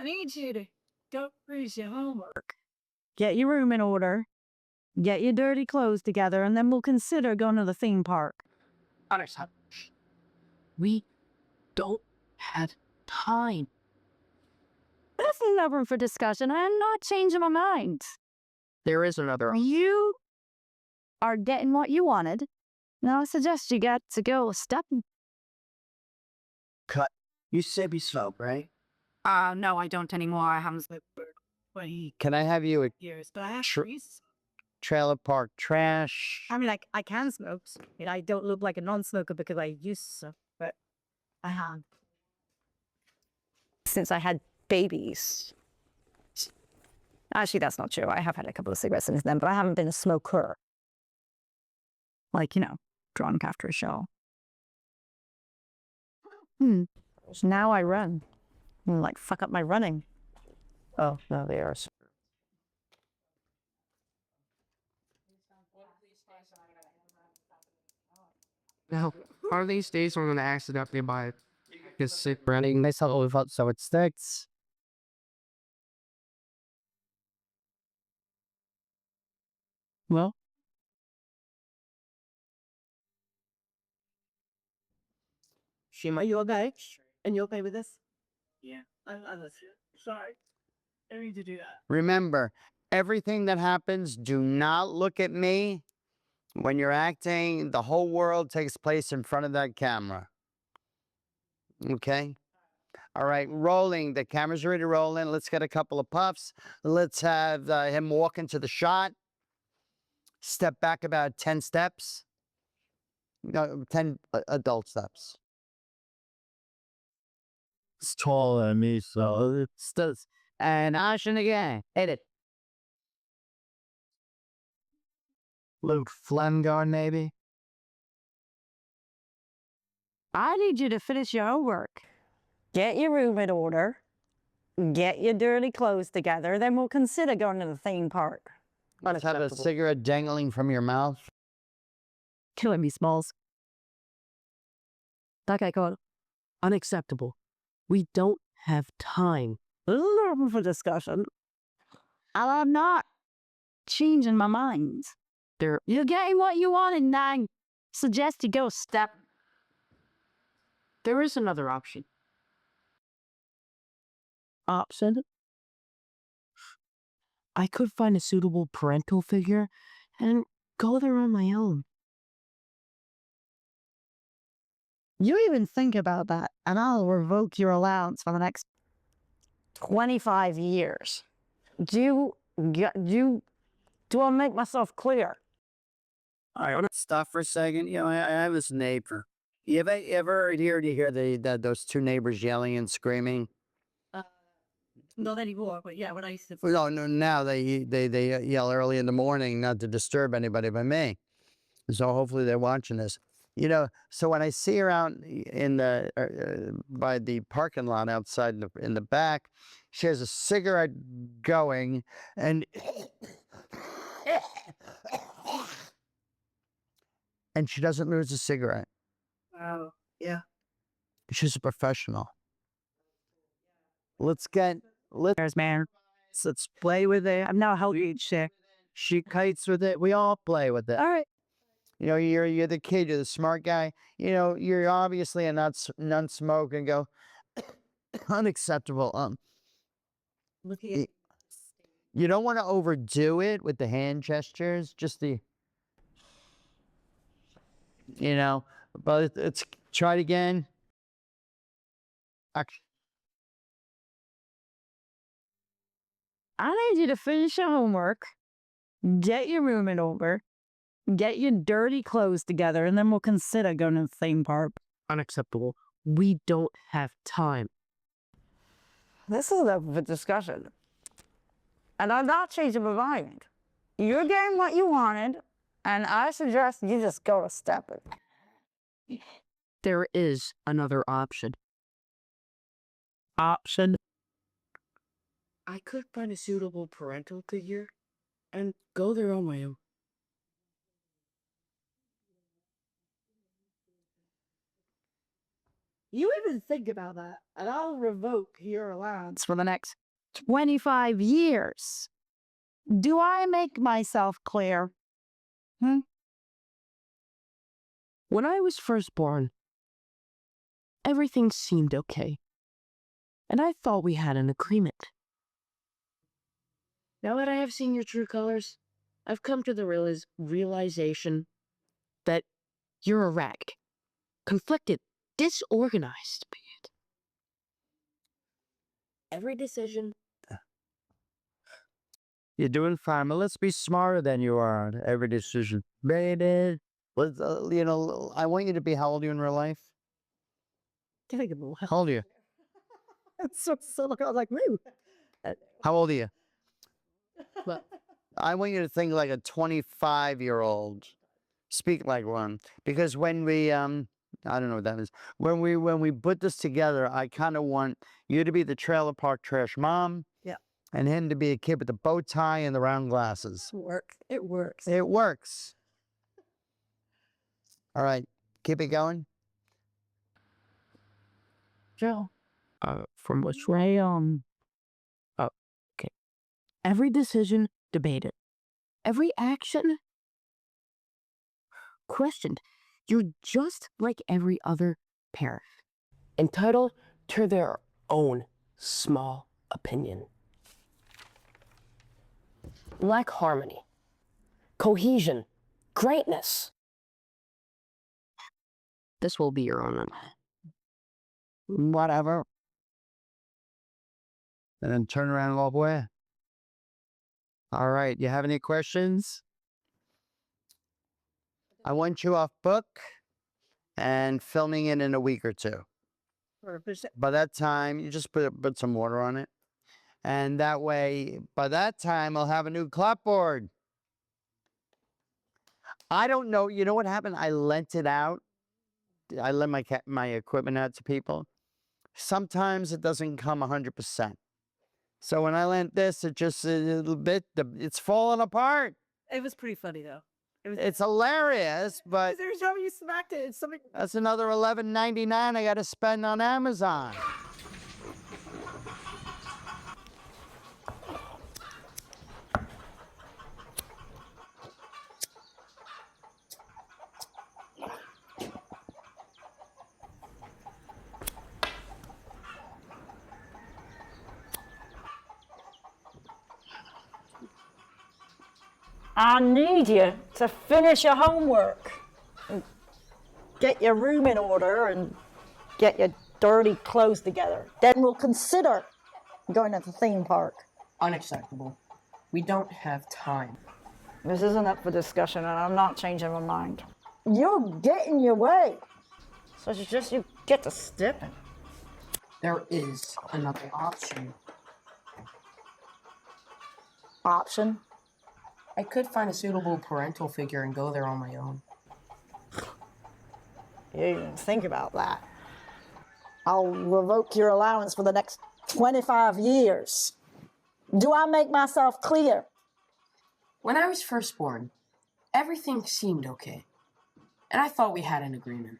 need you to go finish your homework. Get your room in order. Get your dirty clothes together, and then we'll consider going to the theme park. Unacceptable. We don't have time. This is no room for discussion. I am not changing my mind. There is another. You are getting what you wanted. Now I suggest you get to go step. Cut. You said you smoke, right? No, I don't anymore. I haven't smoked for 20 Can I have you a years, but I have Tr- trees. trailer park trash? I mean, like, I can smoke. I don't look like a non-smoker because I used to, but I have. Since I had babies. Actually, that's not true. I have had a couple of cigarettes since then, but I haven't been a smoker. Like, drunk after a show. Now I run. Like, fuck up my running. Oh, no, they are. Now, one of these days we're gonna accidentally buy this sick Running myself up so it sticks. Well, Shima, you okay? And you okay with this? Yeah, I'm sorry. I need to do that. Remember, everything that happens, do not look at me. When you're acting, the whole world takes place in front of that camera. Okay? All right, rolling. The camera's ready to roll in. Let's get a couple of puffs. Let's have him walk into the shot. Step back about 10 steps. No, 10 adult steps. It's taller than me, so it does. And action again. Hit it. Luke Flengard, maybe? I need you to finish your homework. Get your room in order. Get your dirty clothes together. Then we'll consider going to the theme park. Let's have a cigarette dangling from your mouth. Killing me, Smalls. That guy called Unacceptable. We don't have time. room for discussion. And I'm not changing my mind. You're getting what you wanted, and I suggest you go step. There is another option. Option? I could find a suitable parental figure and go there on my own. You even think about that, and I'll revoke your allowance for the next 25 years. Do I make myself clear? All right, I want to stop for a second. I have this neighbor. You ever hear those two neighbors yelling and screaming? Not anymore, but yeah, when I used to. No, now they yell early in the morning not to disturb anybody but me. So hopefully they're watching this. So when I see her out in the by the parking lot outside in the back, she has a cigarette going, and she doesn't lose a cigarette. Oh, yeah. She's a professional. Let's Man, let's play with it. I'm now helping shit. She kites with it. We all play with it. All right. You're the kid. You're the smart guy. You're obviously a non-smoker. And go unacceptable. Look at You don't want to overdo it with the hand gestures. Just but it's try it again. Action. I need you to finish your homework, get your room in order, get your dirty clothes together, and then we'll consider going to the theme park. Unacceptable. We don't have time. This is open for discussion. And I'm not changing my mind. You're getting what you wanted, and I suggest you just go a step. There is another option. Option? I could find a suitable parental figure and go there on my own. You even think about that, and I'll revoke your allowance for the next 25 years. Do I make myself clear? When I was first born, everything seemed okay. And I thought we had an agreement. Now that I have seen your true colors, I've come to the realization that you're erratic, conflicted, disorganized. Every decision. You're doing fine, but let's be smarter than you are on every decision. Baby, let's, I want you to be, how old are you in real life? How old are you? That's so silly. I was like, woo. How old are you? But I want you to think like a 25-year-old. Speak like one. Because when we, I don't know what that is. When we put this together, I kind of want you to be the trailer park trash mom. Yeah. And him to be a kid with the bow tie and the round glasses. It works. It works. All right. Keep it going. Joe. from which way? Okay. Every decision debated. Every action questioned. You're just like every other parent, entitled to their own small opinion. Lack harmony, cohesion, greatness. This will be your own. Whatever. And then turn around and walk away. All right. You have any questions? I want you off book and filming it in a week or two. By that time, you just put some water on it. And that way, by that time, I'll have a new clapboard. I don't know. You know what happened? I lent it out. I lend my equipment out to people. Sometimes it doesn't come 100%. So when I lent this, it just a little bit, it's falling apart. It was pretty funny though. It's hilarious, but Every time you smacked it, it's something. that's another $11.99 I got to spend on Amazon. I need you to finish your homework, and get your room in order, and get your dirty clothes together. Then we'll consider going to the theme park. Unacceptable. We don't have time. This isn't up for discussion, and I'm not changing my mind. You're getting your way. So it's just you get to stepping. There is another option. Option? I could find a suitable parental figure and go there on my own. You even think about that. I'll revoke your allowance for the next 25 years. Do I make myself clear? When I was first born, everything seemed okay. And I thought we had an agreement.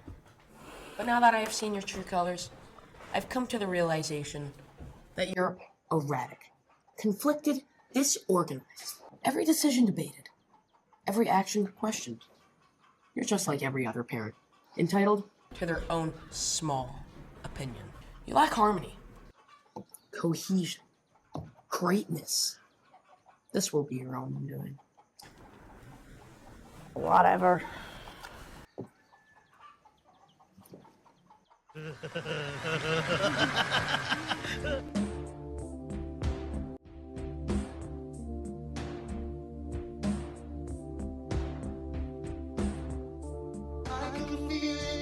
But now that I have seen your true colors, I've come to the realization that you're erratic, conflicted, disorganized. Every decision debated. Every action questioned. You're just like every other parent, entitled to their own small opinion. You lack harmony, cohesion, greatness. This will be your own undoing. Whatever. I can feel it